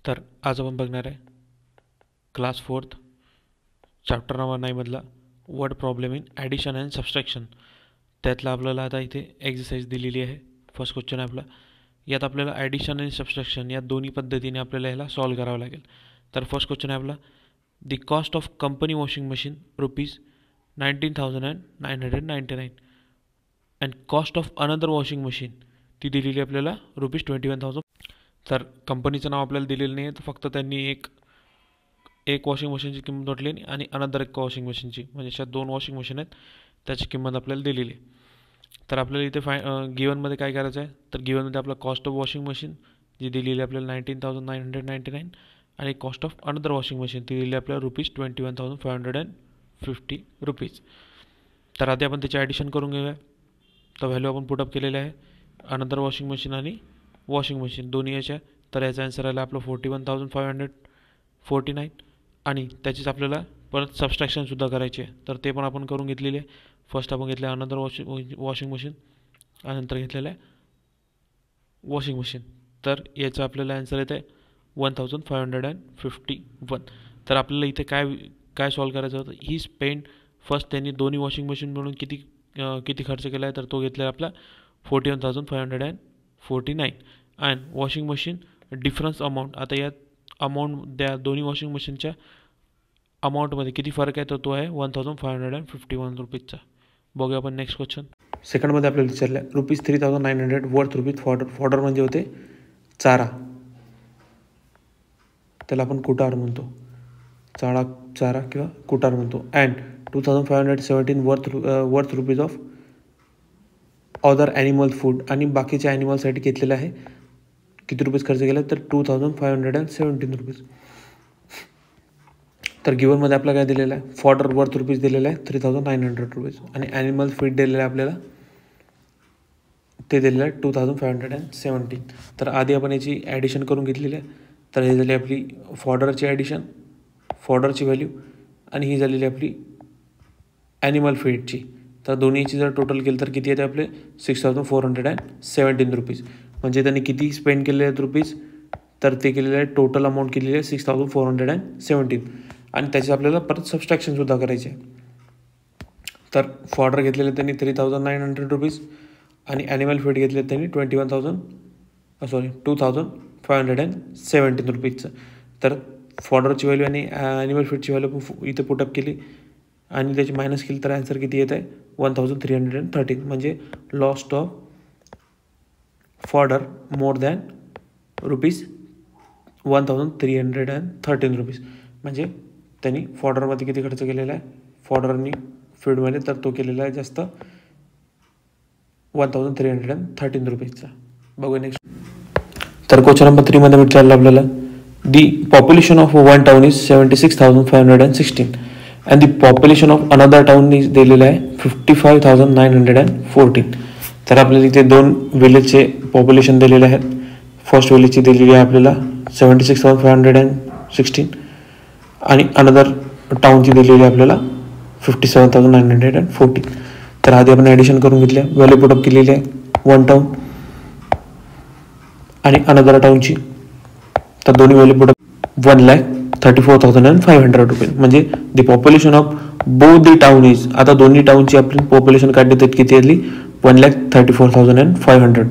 तर आज आपण बघणार आहे क्लास 4 चॅप्टर नंबर 9 मधला word problem in addition and subtraction. त्यातला आपल्याला आता इथे एक्सरसाइज दिलेली आहे. फर्स्ट क्वेश्चन आहे आपला. यात आपल्याला ॲडिशन आणि सबस्ट्रॅक्शन या दोन्ही पद्धतीने आपल्याला ह्याला सॉल्व करावं लागेल. तर फर्स्ट क्वेश्चन आहे आपला. The cost of company washing machine ₹19,999 and cost of another washing machine ती दिलेली आपल्याला ₹21,000. तर कंपनीचं नाव आपल्याला दिलेलं नाही आहे, तर फक्त त्यांनी एक वॉशिंग मशीनची किंमत म्हटली आणि अनदर एक वॉशिंग मशीनची, म्हणजे अशा दोन वॉशिंग मशीन आहेत त्याची किंमत आपल्याला दिलेली आहे. तर आपल्याला इथे गिवनमध्ये काय करायचं आहे, तर गिवनमध्ये आपला कॉस्ट ऑफ वॉशिंग मशीन जी दिलेली आपल्याला ₹19,999 आणि cost of another washing machine ती दिलेली आपल्याला ₹21,550. तर आधी आपण त्याची ॲडिशन करून घेऊया. तर व्हॅल्यू आपण पुटअप केलेले आहे अनदर वॉशिंग मशीन आणि वॉशिंग मशीन दोन्ही याच्या. तर याचा आन्सर आला आपलं 41,549 आणि त्याचीच आपल्याला परत सबस्ट्रॅक्शनसुद्धा करायची आहे. तर ते पण आपण करून घेतलेले आहे. फर्स्ट आपण घेतलं अनदर वॉशिंग मशीन आणि नंतर घेतलेलं आहे वॉशिंग मशीन. तर याचं आपल्याला आन्सर येत आहे 1,551. तर आपल्याला इथे काय सॉल्व करायचं होतं, ही स्पेंड फर्स्ट त्यांनी दोन्ही वॉशिंग मशीन मिळून किती खर्च केला आहे, तर तो घेतला आहे आपला 41,549 and washing machine difference amount. आता यात अमाऊंट त्या दोन्ही वॉशिंग मशीनच्या अमाऊंटमध्ये किती फरक आहे, तर तो आहे ₹1,551. बघूया आपण नेक्स्ट क्वेश्चन. सेकंडमध्ये आपल्याला विचारलं आहे ₹3,900 वर्थ फॉडर. फॉडर म्हणजे होते चारा, त्याला आपण कुटार म्हणतो, चारा किंवा कुटार म्हणतो. And 2,517 worth rupees of other animal food, आणि बाकीच्या ॲनिमलसाठी घेतलेलं आहे. किती रुपये खर्च केला, तर ₹2,517. तर गिवनमध्ये आपल्याला काय दिलेलं आहे, फॉडर वर्थ रुपीज दिलेलं आहे ₹3,900 आणि ॲनिमल फीड दिलेलं आहे आपल्याला, ते दिलेलं आहे 2,517. तर आधी आपण याची ॲडिशन करून घेतलेली आहे. तर हे झाली आपली फॉडरची ॲडिशन, फॉडरची व्हॅल्यू, आणि ही झालेली आपली ॲनिमल फीडची. तर दोन्हीची जर टोटल केलं तर किती येते आपले ₹6,417. म्हणजे त्यांनी किती स्पेंड केलेले आहेत रुपीज, तर ते केलेलं आहे टोटल अमाऊंट केलेली आहे 6,417 आणि त्याचे आपल्याला परत सबस्ट्रॅक्शनसुद्धा करायचे. तर फॉडर घेतलेले त्यांनी ₹3,900 आणि ॲनिमल फीड घेतले त्यांनी ₹2,517. तर फॉडरची व्हॅल्यू आणि ॲनिमल फीडची व्हॅल्यू इथे पुटअप केली आणि त्याची मायनस केली तर आन्सर किती येत आहे 1,313. म्हणजे lost of fodder more than ₹1,313. म्हणजे त्यांनी फॉडरमध्ये किती खर्च केलेला आहे, फॉडरनी फीडमध्ये, तर तो केलेला आहे जास्त ₹1,313. बघूया नेक्स्ट. तर क्वेश्चन नंबर 3 मध्ये विचारलं आपल्याला, the population of one town is 76,516 and the population of another town is दिलेलं आहे 55,914. तर आपल्याला इथे दोन विलेजचे पॉप्युलेशन दिलेले आहेत. फर्स्ट विलेजची दिलेली आहे आपल्याला 76,516 आणि अनदर टाउनची दिलेली आहे आपल्याला 57,914. तर आधी आपण ॲडिशन करून घेतल्या, व्हॅल्यू पुटअप केलेली आहे वन टाउन आणि अनदर टाउनची. तर दोन्ही व्हॅल्यू पुटअप 1,34,500 म्हणजे the population of both the town is. आता दोन्ही टाउनची आपली पॉप्युलेशन काढली तर किती आली 1,34,500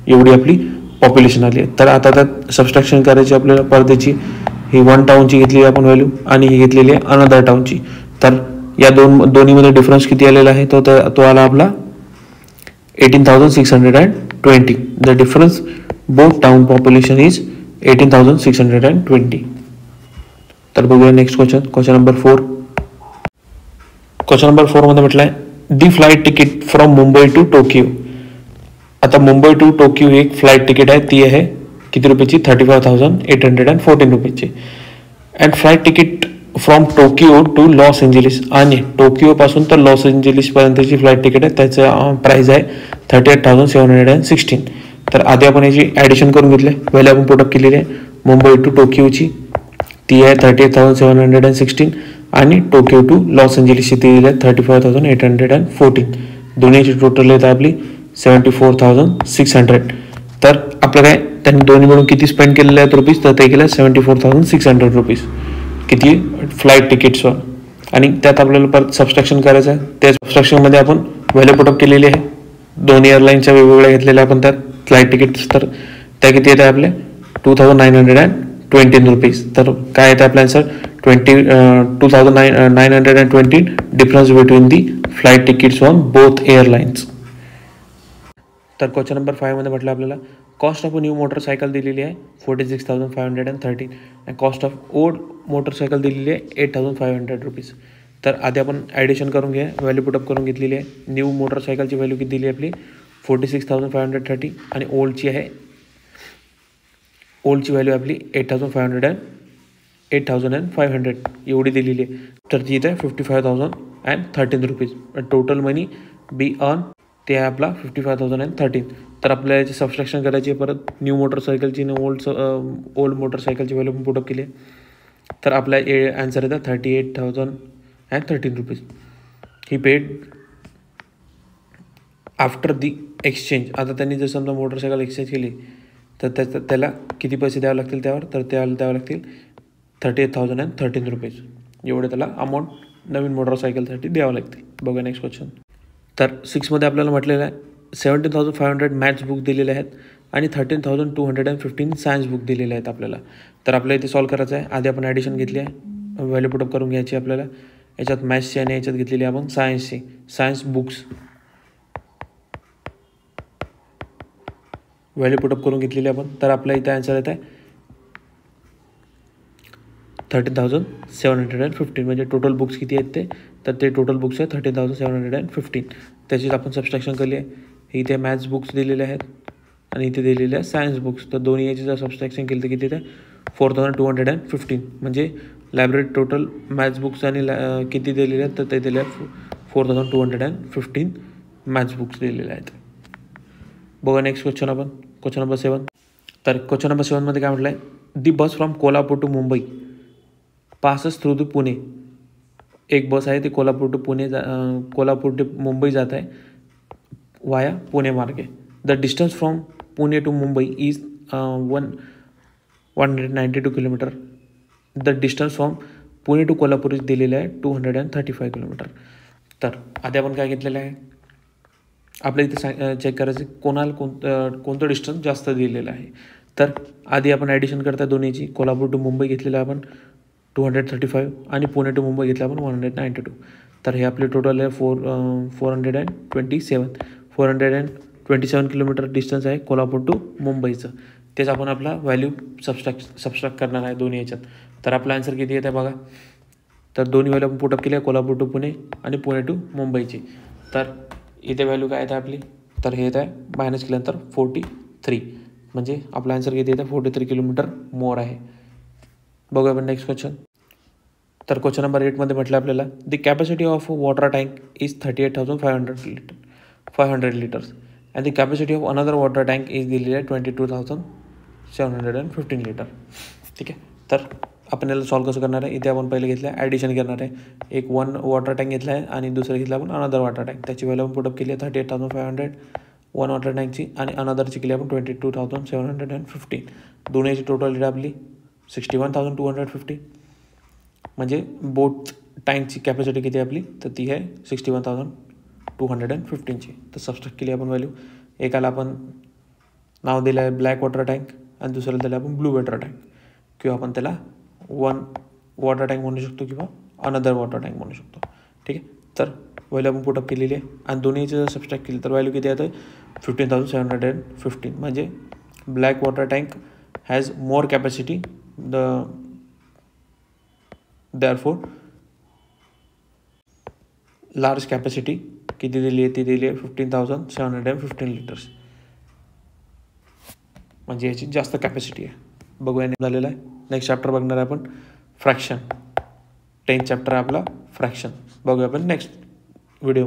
एवढी आपली पॉप्युलेशन आली आहे. तर आता त्यात सबस्ट्रॅक्शन करायची आपल्याला परदेची. ही वन टाउनची घेतलेली आपण व्हॅल्यू आणि ही घेतलेली आहे अनदर टाउनची. तर या दोन्हीमध्ये डिफरन्स किती आलेला आहे, तो आला आपला 18,620. The difference both town population is 18,620. तर बघूया नेक्स्ट क्वेश्चन. क्वेश्चन नंबर 4 मध्ये म्हटलं आहे the flight ticket from Mumbai to Tokyo. आता मुंबई टू टोकियो ही एक फ्लाईट तिकीट आहे, ती आहे किती रुपयाची 35,814 रुपयाची. And flight ticket from Tokyo to Los Angeles टोकियोपासून तर लॉस एंजेलिसपर्यंतची फ्लाईट तिकीट आहे, त्याचं प्राईस आहे 38,716. तर आधी आपण याची ॲडिशन करून घेतली, व्हॅल्यू आपण पुटअप केलेली आहे मुंबई टू टोकियोची, ती आहे 38,716 आणि टोकियो टू लॉस एंजेलिसची ती दिली आहे 35,814. दोन्हीची टोटल येत आपली 74,600. तर आपलं काय त्यांनी दोन्ही मिळून किती स्पेंड केलेले आहेत रुपीज, तर ते केलं 74,600 रुपीज किती फ्लाईट तिकीट्सवर. आणि त्यात आपल्याला परत सबस्ट्रॅक्शन करायचं आहे. त्या सबस्ट्रॅक्शनमध्ये आपण व्हॅल्यू पुटअप केलेली आहे. दोन्ही एअरलाईनच्या वेगवेगळ्या घेतलेल्या आपण त्यात फ्लाईट तिकीट्स. तर त्या किती येत आहे आपले 2,920 रुपीज. तर काय येतं आपल्या answer 2,920 difference between the flight tickets on both airlines. तर क्वेश्चन नंबर 5 मध्ये म्हटलं आपल्याला cost of a new motorcycle दिलेली आहे 46,513 आणि कॉस्ट ऑफ ओल्ड मोटरसायकल दिलेली आहे 8,500 रुपीज. तर आधी आपण ॲडिशन करून घ्या, व्हॅल्यू पुटअप करून घेतलेली आहे. न्यू मोटरसायकलची व्हॅल्यू किती दिली आपली 46,530 आणि ओल्डची व्हॅल्यू आपली 8,500 एवढी दिलेली आहे. तर ती इथे 55,013 rupees. Total money be on ते आहे आपला 55,013. तर आपल्याला याची सबस्ट्रॅक्शन करायची आहे परत. न्यू मोटरसायकलची आणि ओल्ड मोटरसायकलची व्हॅल्यू पण पुटअप केली आहे. तर आपला आन्सर येतं 38,013 rupees. He paid after the exchange. आता त्यांनी जर समजा मोटरसायकल एक्सचेंज केली तर त्याला किती पैसे द्यावे लागतील त्यावर, तर त्याला द्यावे लागतील 38,013 रुपीज. एवढे त्याला अमाऊंट नवीन मोटरसायकलसाठी द्यावं लागतील. बघा नेक्स्ट क्वेश्चन. तर 6मध्ये आपल्याला म्हटलेलं आहे 17,500 मॅथ्स बुक दिलेले आहेत आणि 13,215 सायन्स बुक दिलेले आहेत आपल्याला. तर आपल्याला इथे सॉल्व करायचं आहे. आधी आपण ॲडिशन घेतली आहे, व्हॅल्यू पुटअप करून घ्यायची आपल्याला. याच्यात मॅथ्सची आणि याच्यात घेतलेली आपण सायन्सची. सायन्स बुक्स व्हॅल्यू पुटअप करून घेतलेली आपण. तर आपल्या इथे आन्सर येत आहे 13,715. म्हणजे टोटल बुक्स किती आहेत तर ते टोटल बुक्स आहे 13,715. त्याचीच आपण सबस्ट्रॅक्शन केली आहे. इथे मॅथ्स बुक्स दिलेले आहेत आणि इथे दिलेले आहे सायन्स बुक्स. तर दोन्ही याची जर सबस्ट्रॅक्शन केली तर किती येते 4,215. म्हणजे लायब्ररी टोटल मॅथ्स बुक्स आणि किती दिलेले आहेत तर ते दिले आहेत 4,215 मॅथ्स बुक्स दिलेले आहेत. बघा नेक्स्ट क्वेश्चन आपण क्वेश्चन नंबर 7. तर क्वेश्चन नंबर 7मध्ये काय म्हटलं आहे the bus from Kolhapur to Mumbai passes through the Pune. एक बस आहे ती कोल्हापूर टू मुंबई जात आहे वाया पुणे मार्गे. The distance from Pune to Mumbai is 192 kilometre. The distance from Pune to Kolhapur is दिलेलं आहे 235 किलोमीटर. तर आधी आपण काय घेतलेलं आहे आपल्या इथे चेक करायचं कोणतं डिस्टन्स जास्त दिलेलं आहे. तर आधी आपण ॲडिशन करता दोन्हीची. कोल्हापूर टू मुंबई घेतलेलं आपण 235 आणि पुणे टू मुंबई घेतलं आपण 192. तर हे आपले टोटल आहे 427 किलोमीटर डिस्टन्स आहे कोल्हापूर टू मुंबईचं. तेच आपण आपला व्हॅल्यू सबस्ट्रॅक्ट करणार आहे दोन्ही याच्यात. तर आपला आन्सर किती येत आहे बघा. तर दोन्ही व्हॅल्यू आपण पुटअप केली आहे कोल्हापूर टू पुणे आणि पुणे टू मुंबईची. तर इथे व्हॅल्यू काय येत आहे आपली, तर हे येत आहे मायनस केल्यानंतर 43. म्हणजे आपला आन्सर किती येतं 43 किलोमीटर मोर आहे. बघूया आपण नेक्स्ट क्वेश्चन. तर क्वेश्चन नंबर 8मध्ये म्हटलं आपल्याला the capacity of water tank is 38,500 litres and the capacity of another water tank is दिलेली आहे 22,715 लिटर. ठीक आहे. तर आपण याला सॉल्व कसं करणार आहे. इथे आपण पहिले घेतलं आहे ॲडिशन करणार आहे. एक वॉटर टँक घेतला आहे आणि दुसरं घेतलं आपण अनदर वॉटर टँक. त्याची व्हॅल्यू आपण पुटअप केली आहे 38,500 वन वॉटर टँकची आणि अनदरची केली आपण 22,715. दोन्हीची टोटल रेट आपली 61,250. म्हणजे बोट टँकची कॅपॅसिटी किती आपली तर ती आहे 61,215ची. तर सबस्ट्रॅक्ट केली आपण व्हॅल्यू. एकाला आपण नाव दिलं आहे ब्लॅक वॉटर टँक आणि दुसऱ्याला दिलं आपण ब्लू वॉटर टँक, किंवा आपण त्याला वन वॉटर टँक म्हणू शकतो किंवा अनदर वॉटर टँक म्हणू शकतो. ठीक आहे. तर व्हॅल्यू आपण पुटअप केलेली आहे आणि दोन्हीची जर सबस्ट्रॅक्ट केली तर व्हॅल्यू किती येतं 15,715. म्हणजे black water tank has more capacity therefore large capacity किती दिली आहे ती दिली आहे 15,715 लिटर्स. म्हणजे याची जास्त कॅपॅसिटी आहे. बघूया झालेलं आहे. नेक्स्ट चॅप्टर बघणार आहे आपण फ्रॅक्शन. 10th चॅप्टर आहे आपला फ्रॅक्शन. बघूया आपण नेक्स्ट व्हिडिओ.